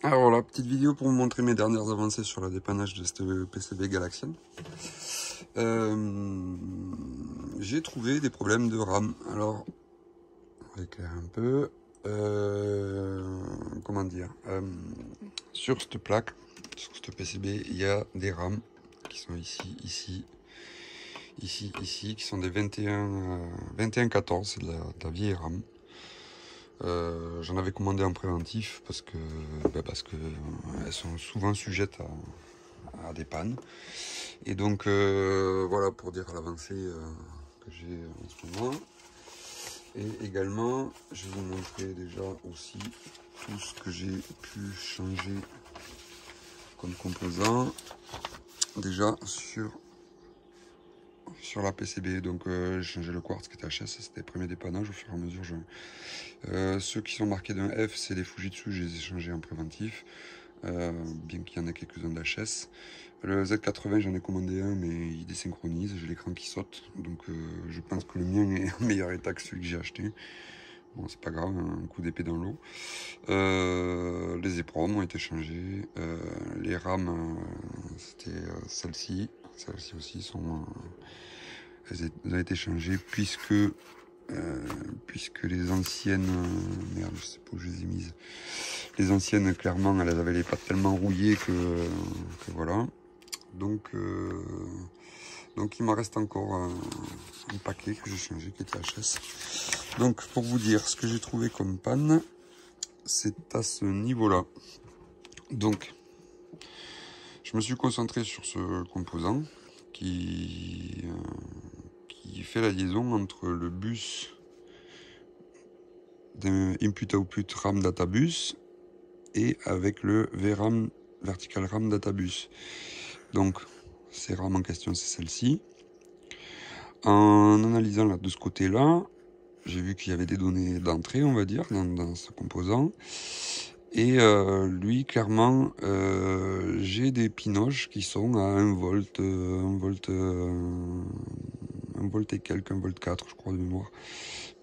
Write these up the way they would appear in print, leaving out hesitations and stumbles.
Alors voilà, petite vidéo pour vous montrer mes dernières avancées sur le dépannage de cette PCB Galaxian. J'ai trouvé des problèmes de RAM. Alors, on va éclairer un peu. Comment dire, sur cette plaque, sur cette PCB, il y a des RAM qui sont ici, qui sont des 2114, c'est de la vieille RAM. J'en avais commandé en préventif parce que elles sont souvent sujettes à des pannes. Et donc voilà pour dire l'avancée que j'ai en ce moment. Et également, je vais vous montrer déjà aussi tout ce que j'ai pu changer comme composant déjà sur la PCB. Donc j'ai changé le quartz qui était HS, c'était le premier dépannage. Au fur et à mesure, ceux qui sont marqués d'un F, c'est les Fujitsu, je les ai changés en préventif, bien qu'il y en ait quelques-uns d'HS. Le Z80, j'en ai commandé un, mais il désynchronise, j'ai l'écran qui saute, donc je pense que le mien est en meilleur état que celui que j'ai acheté. Bon, c'est pas grave, un coup d'épée dans l'eau. Les EPROM ont été changés, les RAM, c'était celles-ci aussi sont... elles ont été changées puisque les anciennes, merde, je sais pas où je les ai mises. Les anciennes, clairement, elles avaient les pattes tellement rouillées que voilà. Donc il m'en reste encore un paquet que j'ai changé qui était HS. Donc pour vous dire ce que j'ai trouvé comme panne, c'est à ce niveau-là. Donc je me suis concentré sur ce composant qui fait la liaison entre le bus d'un input-output RAM databus et avec le VRAM vertical RAM databus. Donc ces RAM en question, c'est celle-ci. En analysant là, de ce côté-là, j'ai vu qu'il y avait des données d'entrée, on va dire, dans ce composant. Et lui, clairement, j'ai des pinoches qui sont à 1 volt, 1 volt, 1 volt et quelques, 1 volt 4, je crois, de mémoire.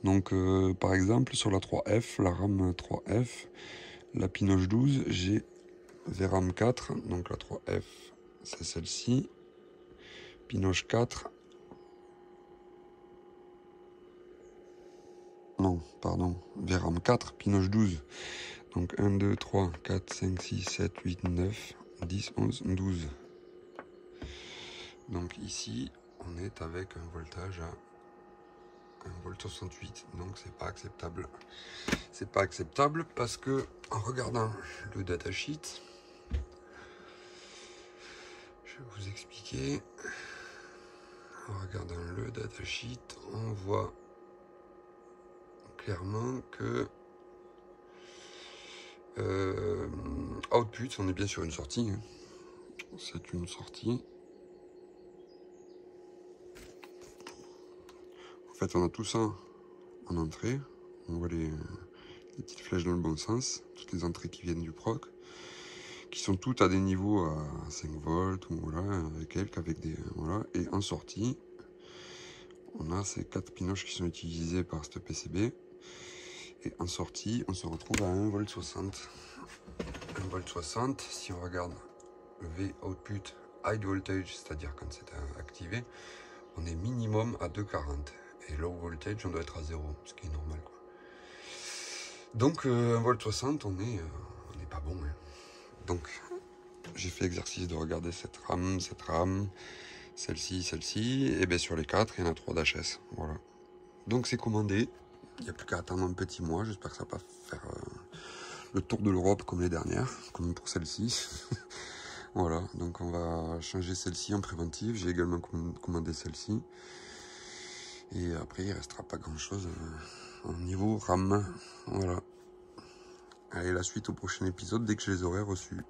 Donc, par exemple, sur la 3F, la RAM 3F, la pinoche 12, j'ai VRAM 4, donc la 3F, c'est celle-ci. Pinoche 4. Non, pardon, VRAM 4, pinoche 12. Donc 1, 2, 3, 4, 5, 6, 7, 8, 9, 10, 11, 12. Donc ici, on est avec un voltage à 1,68 V. Donc c'est pas acceptable. C'est pas acceptable parce que en regardant le datasheet, je vais vous expliquer. En regardant le datasheet, on voit clairement que output, on est bien sur une sortie. Hein. C'est une sortie. En fait, on a tout ça en entrée. On voit les petites flèches dans le bon sens. Toutes les entrées qui viennent du proc. Qui sont toutes à des niveaux à 5 volts. Ou voilà, avec des... Voilà. Et en sortie, on a ces 4 pinoches qui sont utilisées par cette PCB. Et en sortie, on se retrouve à 1,60 V. 1,60 V, si on regarde V output high voltage, c'est-à-dire quand c'est activé, on est minimum à 2,40. Et low voltage, on doit être à 0, ce qui est normal, quoi. Donc 1,60 V, on n'est pas bon. Hein. Donc j'ai fait l'exercice de regarder cette RAM, celle-ci, et bien sur les 4, il y en a 3 d'HS. Voilà. Donc c'est commandé. Il n'y a plus qu'à attendre un petit mois. J'espère que ça va pas faire le tour de l'Europe comme les dernières, comme pour celle-ci. Voilà, donc on va changer celle-ci en préventive. J'ai également commandé celle-ci. Et après, il restera pas grand-chose au niveau RAM. Voilà. Allez, la suite au prochain épisode dès que je les aurai reçus.